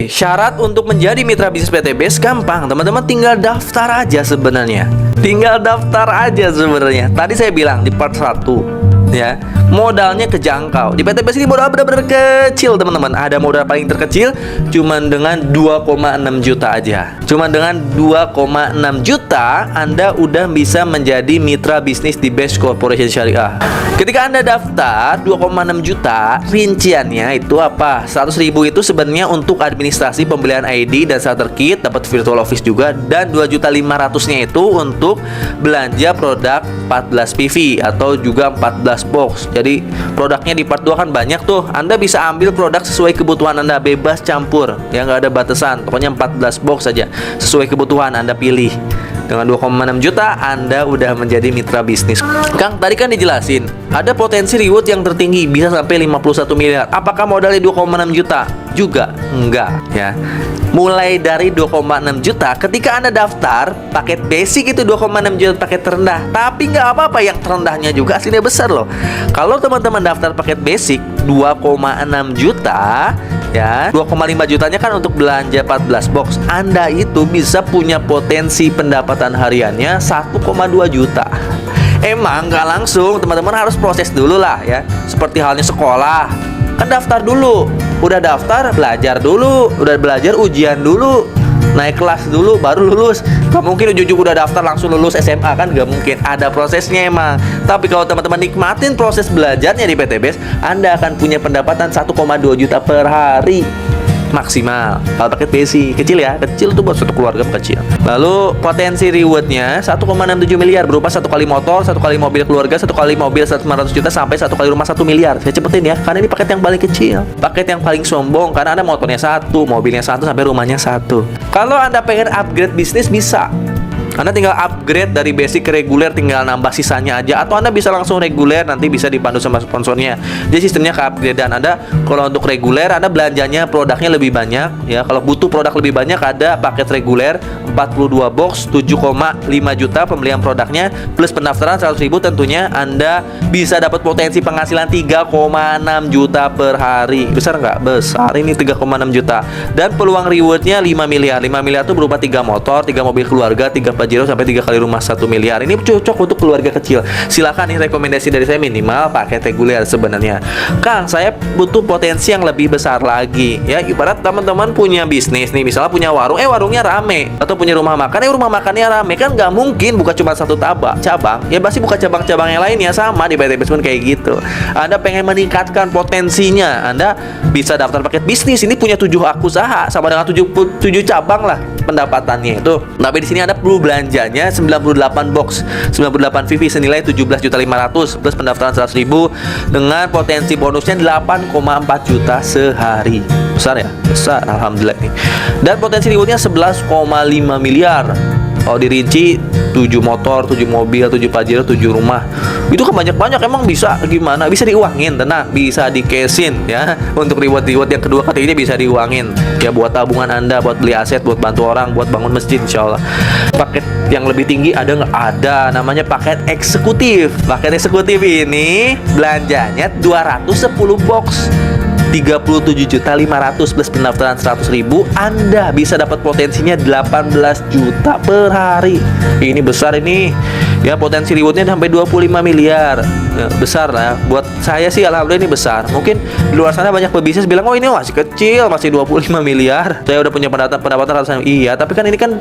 Syarat untuk menjadi mitra bisnis PT Base gampang, teman-teman, tinggal daftar aja sebenarnya. Tinggal daftar aja sebenarnya. Tadi saya bilang di part 1 ya, modalnya kejangkau. Di PT Base ini modal benar-benar kecil, teman-teman. Ada modal paling terkecil cuman dengan 2,6 juta aja. Cuman dengan 2,6 juta Anda udah bisa menjadi mitra bisnis di Base Corporation Syariah. Ketika Anda daftar 2,6 juta, rinciannya itu apa? 100.000 itu sebenarnya untuk administrasi pembelian ID dan starter kit, dapat virtual office juga, dan 2.500.000-nya itu untuk belanja produk 14 PV atau juga 14 box. Jadi produknya di part 2 kan banyak tuh. Anda bisa ambil produk sesuai kebutuhan Anda, bebas campur, ya nggak ada batasan. Pokoknya 14 box saja sesuai kebutuhan Anda pilih. Dengan 2,6 juta Anda udah menjadi mitra bisnis. Kang, tadi kan dijelasin ada potensi reward yang tertinggi bisa sampai 51 miliar. Apakah modalnya 2,6 juta? Juga enggak ya. Mulai dari 2,6 juta ketika Anda daftar paket basic itu 2,6 juta paket terendah. Tapi nggak apa-apa, yang terendahnya juga aslinya besar loh. Kalau teman-teman daftar paket basic 2,6 juta ya, 2,5 jutanya kan untuk belanja 14 box. Anda itu bisa punya potensi pendapatan hariannya 1,2 juta. Emang nggak langsung, teman-teman harus proses dulu lah ya. Seperti halnya sekolah, kan daftar dulu. Udah daftar, belajar dulu. Udah belajar, ujian dulu. Naik kelas dulu, baru lulus. Gak mungkin ujung-ujung udah daftar langsung lulus SMA, kan gak mungkin. Ada prosesnya emang. Tapi kalau teman-teman nikmatin proses belajarnya di PT Base, Anda akan punya pendapatan 1,2 juta per hari maksimal. Kalau paket basic kecil ya, kecil tuh buat satu keluarga kecil. Lalu potensi rewardnya 1,67 miliar berupa 1 kali motor, 1 kali mobil keluarga, 1 kali mobil 900 juta sampai 1 kali rumah 1 miliar. Saya cepetin ya, karena ini paket yang paling kecil, paket yang paling sombong, karena Anda motornya 1, mobilnya 1, sampai rumahnya 1. Kalau Anda pengen upgrade bisnis bisa. Anda tinggal upgrade dari basic ke reguler, tinggal nambah sisanya aja. Atau Anda bisa langsung reguler, nanti bisa dipandu sama sponsornya. Jadi sistemnya ke upgradean Anda. Kalau untuk reguler, Anda belanjanya produknya lebih banyak ya. Kalau butuh produk lebih banyak, ada paket reguler 42 box 7,5 juta pembelian produknya plus pendaftaran 100.000. Tentunya Anda bisa dapat potensi penghasilan 3,6 juta per hari. Besar nggak? Besar. Ini 3,6 juta. Dan peluang rewardnya 5 miliar. 5 miliar itu berupa 3 motor, 3 mobil keluarga, 3 Pajero sampai 3 kali rumah 1 miliar. Ini cocok untuk keluarga kecil. Silakan, nih rekomendasi dari saya minimal paket reguler sebenarnya. Kang, saya butuh potensi yang lebih besar lagi. Ya, ibarat teman-teman punya bisnis nih, misalnya punya warung, warungnya rame, atau punya rumah makan, rumah makannya rame, kan nggak mungkin buka cuma satu cabang. Ya pasti buka cabang-cabang yang lain ya, sama di PT Base pun kayak gitu. Anda pengen meningkatkan potensinya, Anda bisa daftar paket bisnis. Ini punya 7 hak usaha sama dengan 7 cabang lah pendapatannya itu. Tapi di sini Anda perlu belanjanya 98 box 98 VV senilai 17.500.000 plus pendaftaran 100.000 dengan potensi bonusnya 8,4 juta sehari. Besar ya? Besar, alhamdulillah nih. Dan potensi rewardnya 11,5 miliar. Kalau dirinci 7 motor, 7 mobil, 7 Pajero, 7 rumah. Itu kan banyak-banyak, emang bisa gimana? Bisa diuangin, tenang, bisa di cashin ya. Untuk reward yang kedua kali ini bisa diuangin. Ya buat tabungan Anda, buat beli aset, buat bantu orang, buat bangun masjid insyaallah. Paket yang lebih tinggi ada nggak? Ada, namanya paket eksekutif. Paket eksekutif ini belanjanya 210 box 37.500.000 plus pendaftaran 100.000, Anda bisa dapat potensinya 18 juta per hari. Ini besar ini. Ya, potensi rewardnya sampai 25 miliar. Ya, besar lah. Buat saya sih alhamdulillah ini besar. Mungkin di luar sana banyak pebisnis bilang, "Oh, ini masih kecil, masih 25 miliar. Saya udah punya pendapatan ratusan." Iya, tapi kan ini kan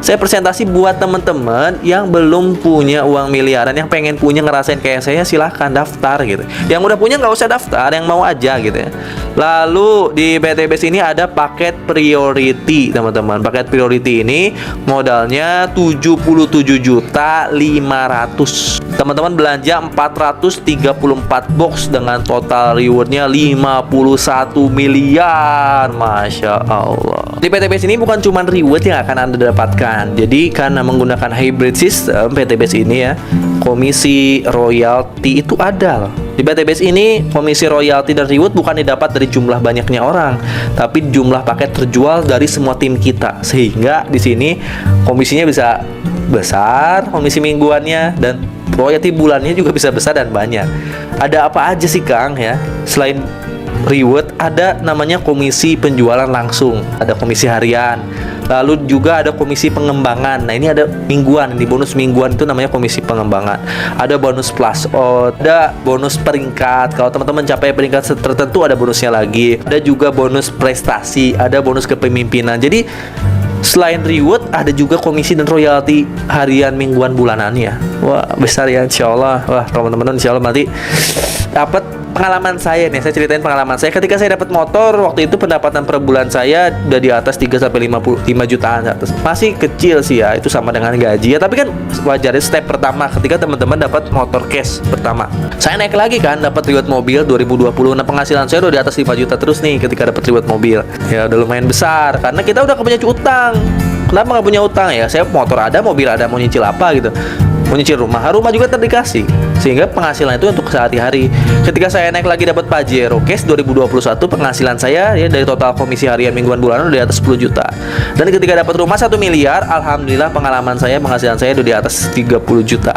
saya presentasi buat teman-teman yang belum punya uang miliaran, yang pengen punya, ngerasain kayak saya, silahkan daftar gitu. Yang udah punya nggak usah daftar, yang mau aja gitu ya. Lalu di PT Base ini ada paket priority, teman-teman. Paket priority ini modalnya 77.500.000. Teman-teman belanja 434 box dengan total rewardnya 51 miliar. Masya Allah. Di PT Base ini bukan cuma reward yang akan Anda dapatkan. Jadi karena menggunakan hybrid system PT Base ini ya, komisi royalti itu ada loh. Di PT Base ini komisi royalti dan reward bukan didapat dari jumlah banyaknya orang, tapi jumlah paket terjual dari semua tim kita. Sehingga di sini komisinya bisa besar, komisi mingguannya, dan royalti bulannya juga bisa besar dan banyak. Ada apa aja sih Kang ya? Selain reward, ada namanya komisi penjualan langsung, ada komisi harian, lalu juga ada komisi pengembangan. Nah, ini ada mingguan, di bonus mingguan itu namanya komisi pengembangan. Ada bonus plus out, ada bonus peringkat. Kalau teman-teman capai peringkat tertentu ada bonusnya lagi. Ada juga bonus prestasi, ada bonus kepemimpinan. Jadi selain reward, ada juga komisi dan royalti harian, mingguan, bulanannya. Wah, besar ya, insya Allah. Wah, teman-teman, insya Allah nanti dapat. Pengalaman saya nih, saya ceritain pengalaman saya. Ketika saya dapat motor, waktu itu pendapatan per bulan saya udah di atas 3-5 jutaan atas. Masih kecil sih ya, itu sama dengan gaji ya. Tapi kan wajar, step pertama ketika teman-teman dapat motor cash pertama. Saya naik lagi kan, dapat reward mobil 2020. Nah, penghasilan saya udah di atas 5 juta terus nih ketika dapat reward mobil. Ya udah lumayan besar, karena kita udah punya utang. Kenapa nggak punya utang ya? Saya motor ada, mobil ada, mau nyicil apa gitu. Mau nyicil rumah juga terdikasih, sehingga penghasilan itu untuk sehari-hari. Ketika saya naik lagi dapat Pajero Cash 2021, penghasilan saya ya dari total komisi harian, mingguan, bulanan udah di atas 10 juta. Dan ketika dapat rumah 1 miliar, alhamdulillah penghasilan saya udah di atas 30 juta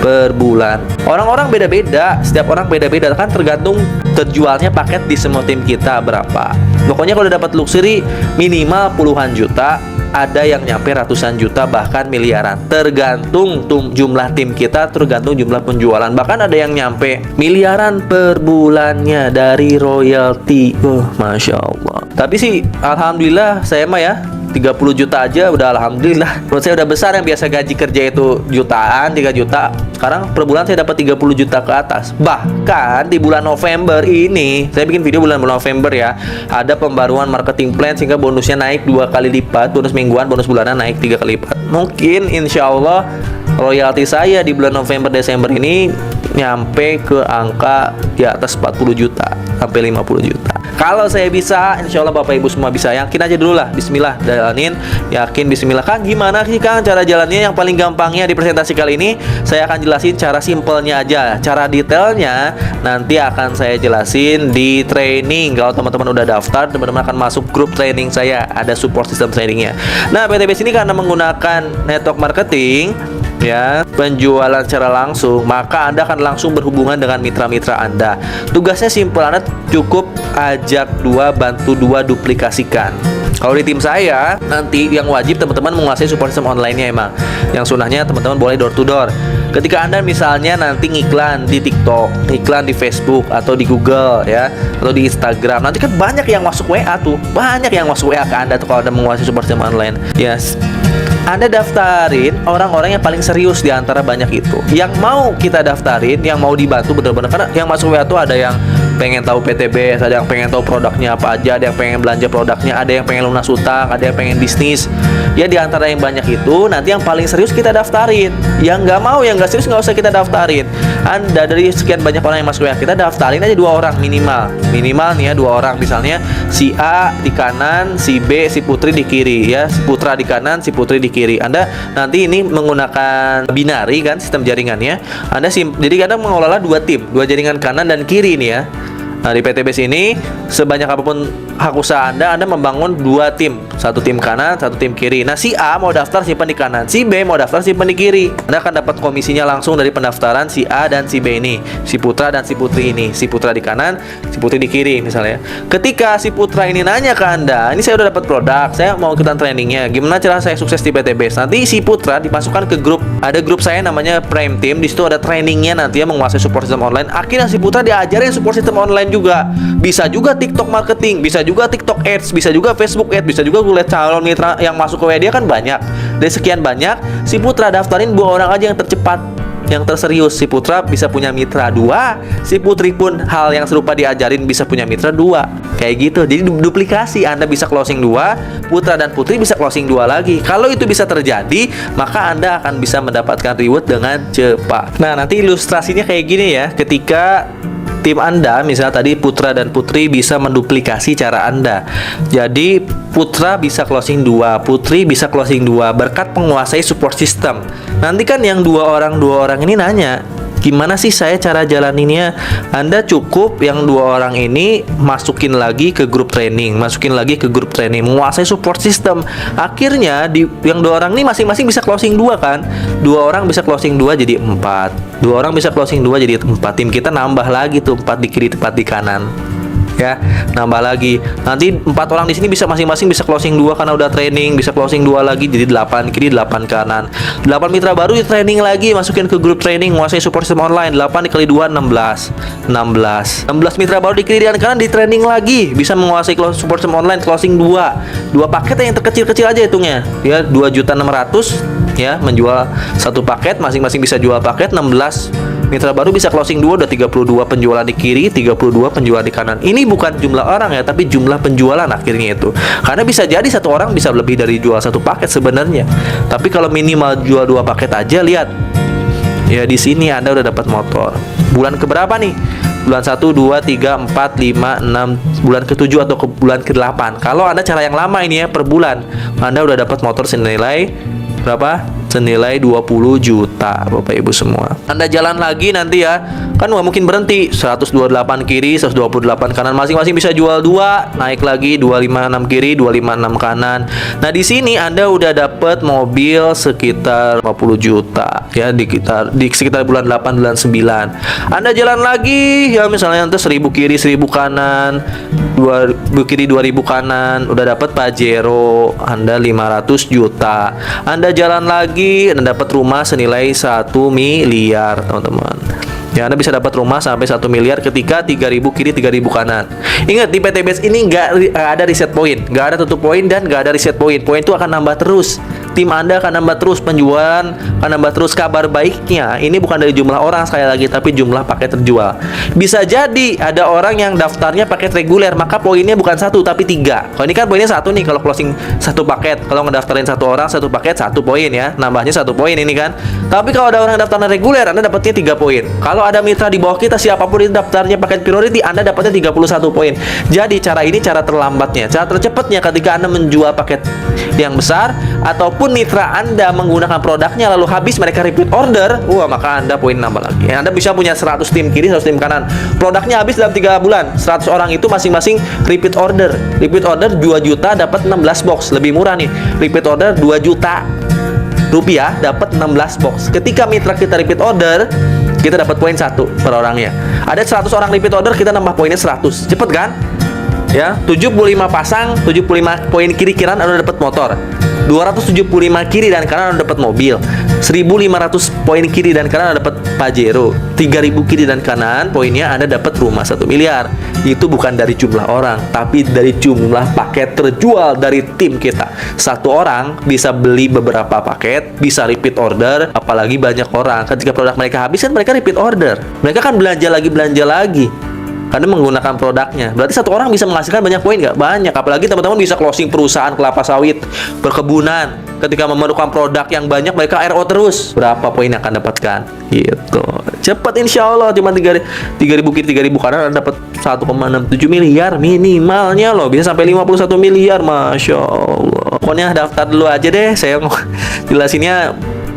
per bulan. Orang-orang beda-beda, setiap orang beda-beda kan, tergantung terjualnya paket di semua tim kita berapa. Pokoknya kalau udah dapat luxury minimal puluhan juta, ada yang nyampe ratusan juta, bahkan miliaran, tergantung jumlah tim kita, tergantung jumlah penjualan. Bahkan ada yang nyampe miliaran per bulannya dari royalti. Masya Allah. Tapi sih alhamdulillah saya mah ya 30 juta aja udah alhamdulillah. Menurut saya udah besar. Yang biasa gaji kerja itu jutaan, 3 juta, sekarang per bulan saya dapat 30 juta ke atas. Bahkan di bulan November ini, saya bikin video bulan November ya, ada pembaruan marketing plan sehingga bonusnya naik 2 kali lipat. Bonus mingguan, bonus bulanan naik 3 kali lipat. Mungkin insya Allah royalti saya di bulan November Desember ini nyampe ke angka di atas 40 juta sampai 50 juta. Kalau saya bisa, insya Allah Bapak Ibu semua bisa. Yakin aja dulu lah, bismillah, jalanin. Yakin, bismillah. Kang, gimana sih Kang cara jalannya? Yang paling gampangnya di presentasi kali ini saya akan jelasin cara simpelnya aja. Cara detailnya nanti akan saya jelasin di training. Kalau teman-teman udah daftar, teman-teman akan masuk grup training saya. Ada support system trainingnya. Nah, PTBase ini karena menggunakan network marketing ya, penjualan secara langsung, maka Anda akan langsung berhubungan dengan mitra-mitra Anda. Tugasnya simpel, Anda cukup ajak 2, bantu 2, duplikasikan. Kalau di tim saya, nanti yang wajib teman-teman menguasai support system online-nya emang. Yang sunahnya teman-teman boleh door to door. Ketika Anda misalnya nanti ngiklan di TikTok, iklan di Facebook atau di Google ya, atau di Instagram, nanti kan banyak yang masuk WA tuh. Banyak yang masuk WA ke Anda tuh kalau Anda menguasai support system online. Yes. Anda daftarin orang-orang yang paling serius di antara banyak itu. Yang mau kita daftarin, yang mau dibantu benar-benar. Karena yang masuk WA tuh ada yang pengen tahu PTBS, ada yang pengen tahu produknya apa aja, ada yang pengen belanja produknya, ada yang pengen lunas utang, ada yang pengen bisnis. Ya di antara yang banyak itu, nanti yang paling serius kita daftarin. Yang nggak mau, yang nggak serius nggak usah kita daftarin. Anda dari sekian banyak orang yang masuk WA kita, daftarin aja 2 orang minimal. Minimal nih ya 2 orang. Misalnya si A di kanan, si B, si Putri di kiri ya. Si Putra di kanan, si Putri di kiri. Anda nanti ini menggunakan binary kan, sistem jaringannya. Jadi Anda mengelola 2 tim, 2 jaringan kanan dan kiri nih ya. Nah, di PTBase ini sebanyak apapun hak usaha Anda membangun 2 tim, 1 tim kanan, 1 tim kiri. Nah, si A mau daftar simpan di kanan, si B mau daftar simpan di kiri. Anda akan dapat komisinya langsung dari pendaftaran si A dan si B ini, si Putra dan si Putri ini. Si Putra di kanan, si Putri di kiri misalnya. Ketika si Putra ini nanya ke Anda, ini saya udah dapat produk, saya mau ikutan trainingnya, gimana cara saya sukses di PTBase? Nanti si Putra dimasukkan ke grup, ada grup saya namanya Prime Team. Di situ ada trainingnya nanti ya, menguasai support system online. Akhirnya si Putra diajarin support system online juga. Bisa juga TikTok marketing, bisa juga TikTok ads, bisa juga Facebook ads, bisa juga gue lihat calon mitra yang masuk ke WA dia kan banyak. Dari sekian banyak, si Putra daftarin 2 orang aja yang tercepat, yang terserius. Si Putra bisa punya mitra 2, si Putri pun hal yang serupa diajarin bisa punya mitra 2. Kayak gitu. Jadi duplikasi, Anda bisa closing 2, Putra dan Putri bisa closing 2 lagi. Kalau itu bisa terjadi, maka Anda akan bisa mendapatkan reward dengan cepat. Nah, nanti ilustrasinya kayak gini ya. Ketika tim Anda, misalnya tadi Putra dan Putri bisa menduplikasi cara Anda. Jadi Putra bisa closing 2, Putri bisa closing 2 berkat menguasai support system. Nanti kan yang 2 orang ini nanya, gimana sih saya cara jalaninnya? Anda cukup yang 2 orang ini masukin lagi ke grup training, menguasai support system. Akhirnya yang 2 orang ini masing-masing bisa closing 2 kan? 2 orang bisa closing 2 jadi 4. 2 orang bisa closing 2 jadi 4. Tim kita nambah lagi tuh 4 di kiri, 4 di kanan. ya, nambah lagi. Nanti 4 orang di sini bisa masing-masing bisa closing 2 karena udah training, bisa closing 2 lagi jadi 8 kiri 8 kanan. 8 mitra baru di training lagi, masukin ke grup training, menguasai support system online. 8 dikali 2 16. 16 mitra baru di kiri dan kanan di training lagi, bisa menguasai support system online closing 2 paket yang terkecil-kecil aja hitungnya ya, 2.600.000 ya, menjual satu paket, masing-masing bisa jual paket. 16 mitra baru bisa closing 2, udah 32 penjualan di kiri, 32 penjualan di kanan. Ini bukan jumlah orang ya, tapi jumlah penjualan akhirnya itu. Karena bisa jadi satu orang bisa lebih dari jual satu paket sebenarnya. Tapi kalau minimal jual 2 paket aja, lihat. Ya di sini Anda udah dapat motor. Bulan keberapa nih? Bulan 1, 2, 3, 4, 5, 6, bulan ke-7 atau ke bulan ke-8. Kalau Anda cara yang lama ini ya, per bulan, Anda udah dapat motor senilai berapa? Senilai 20 juta Bapak Ibu semua. Anda jalan lagi nanti ya, kan nggak mungkin berhenti. 128 kiri, 128 kanan, masing-masing bisa jual 2, naik lagi 256 kiri, 256 kanan. Nah di sini Anda udah dapat mobil sekitar 50 juta ya, di sekitar bulan 8 bulan 9. Anda jalan lagi ya, misalnya nanti 1000 kiri 1000 kanan, 2000 kiri 2000 kanan, udah dapat Pajero Anda 500 juta. Anda jalan lagi, Anda dapat rumah senilai 1 miliar teman-teman. Ya, Anda bisa dapat rumah sampai 1 miliar ketika 3000 kiri 3000 kanan. Ingat, di PTBS ini nggak ada reset point, nggak ada tutup poin dan nggak ada reset point. Poin itu akan nambah terus. Tim Anda akan nambah terus, penjualan akan nambah terus. Kabar baiknya, ini bukan dari jumlah orang sekali lagi, tapi jumlah paket terjual. Bisa jadi ada orang yang daftarnya paket reguler, maka poinnya bukan 1 tapi 3. Kalau ini kan poinnya 1 nih, kalau closing 1 paket. Kalau ngedaftarin 1 orang 1 paket 1 poin ya, nambahnya 1 poin ini kan. Tapi kalau ada orang yang daftarnya reguler, Anda dapatnya 3 poin. Kalau ada mitra di bawah kita, siapapun itu daftarnya paket priority, Anda dapatnya 31 poin. Jadi cara ini cara terlambatnya. Cara tercepatnya ketika Anda menjual paket yang besar ataupun mitra Anda menggunakan produknya lalu habis, mereka repeat order, maka Anda poin nambah lagi. Anda bisa punya 100 tim kiri 100 tim kanan, produknya habis dalam 3 bulan. 100 orang itu masing-masing repeat order 2 juta dapat 16 box. Lebih murah nih, repeat order 2 juta rupiah dapat 16 box. Ketika mitra kita repeat order, kita dapat poin 1 per orangnya. Ada 100 orang repeat order, kita nambah poinnya 100. Cepet kan? Ya, 75 pasang, 75 poin kiri kanan Anda dapat motor. 275 kiri dan kanan Anda dapat mobil. 1500 poin kiri dan kanan Anda dapat Pajero. 3000 kiri dan kanan poinnya Anda dapat rumah 1 miliar. Itu bukan dari jumlah orang, tapi dari jumlah paket terjual dari tim kita. Satu orang bisa beli beberapa paket, bisa repeat order, apalagi banyak orang. Ketika produk mereka habis kan mereka repeat order. Mereka kan belanja lagi karena menggunakan produknya. Berarti satu orang bisa menghasilkan banyak poin nggak? Banyak. Apalagi teman-teman bisa closing perusahaan kelapa sawit, perkebunan. Ketika memerlukan produk yang banyak, mereka RO terus. Berapa poin yang akan dapatkan? Gitu. Cepat insya Allah. Cuma 3.000 kiri 3.000 kanan Anda dapat 1,67 miliar minimalnya loh. Bisa sampai 51 miliar. Masya Allah. Pokoknya daftar dulu aja deh. Saya mau jelasinnya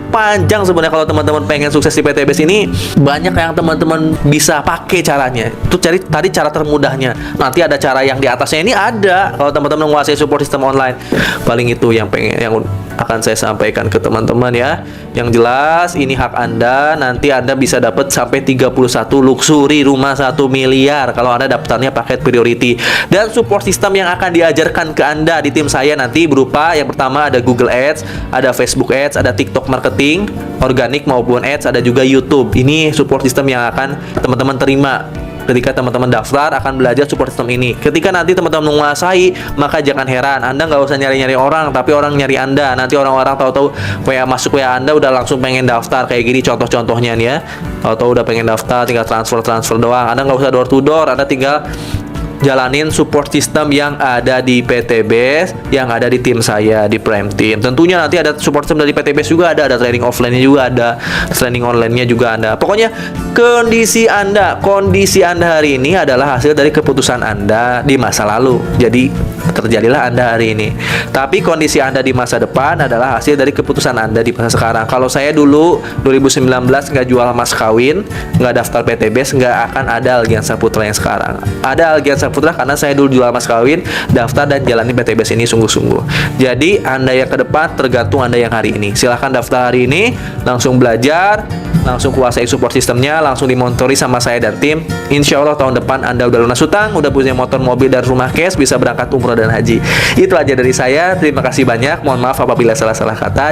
panjang sebenarnya. Kalau teman-teman pengen sukses di PTBS ini, banyak yang teman-teman bisa pakai caranya. Itu tadi cara termudahnya. Nanti ada cara yang di atasnya ini ada. Kalau teman-teman menguasai support system online, paling itu yang akan saya sampaikan ke teman-teman ya. Yang jelas ini hak Anda. Nanti Anda bisa dapat sampai 31 luxury rumah 1 miliar kalau Anda daftarnya paket priority. Dan support system yang akan diajarkan ke Anda di tim saya nanti berupa yang pertama ada Google Ads, ada Facebook Ads, ada TikTok marketing, organik maupun ads, ada juga YouTube. Ini support system yang akan teman-teman terima ketika teman-teman daftar, akan belajar support system ini. Ketika nanti teman-teman menguasai, maka jangan heran, Anda nggak usah nyari-nyari orang, tapi orang nyari Anda. Nanti orang-orang tahu-tahu masuk WA Anda udah langsung pengen daftar. Kayak gini contoh-contohnya nih ya. Tahu-tahu udah pengen daftar, tinggal transfer doang. Anda nggak usah door to door, Anda tinggal jalanin support system yang ada di PTBS, yang ada di tim saya di Prime Team. Tentunya nanti ada support system dari PTBS juga ada training offline-nya juga ada, training online-nya juga ada. Pokoknya kondisi Anda hari ini adalah hasil dari keputusan Anda di masa lalu. Jadi terjadilah Anda hari ini. Tapi kondisi Anda di masa depan adalah hasil dari keputusan Anda di masa sekarang. Kalau saya dulu 2019 nggak jual mas kawin, nggak daftar PTBS, nggak akan ada Algiansa Putra yang sekarang. Ada Algiansa Putra karena saya dulu jual mas kawin, daftar dan jalani PTBS ini sungguh-sungguh. Jadi Anda yang ke depan tergantung Anda yang hari ini. Silahkan daftar hari ini, langsung belajar, langsung kuasai support sistemnya, langsung dimontori sama saya dan tim. Insya Allah tahun depan Anda udah lunas hutang, udah punya motor, mobil, dan rumah cash, bisa berangkat umroh dan haji. Itu aja dari saya. Terima kasih banyak. Mohon maaf apabila salah-salah kata.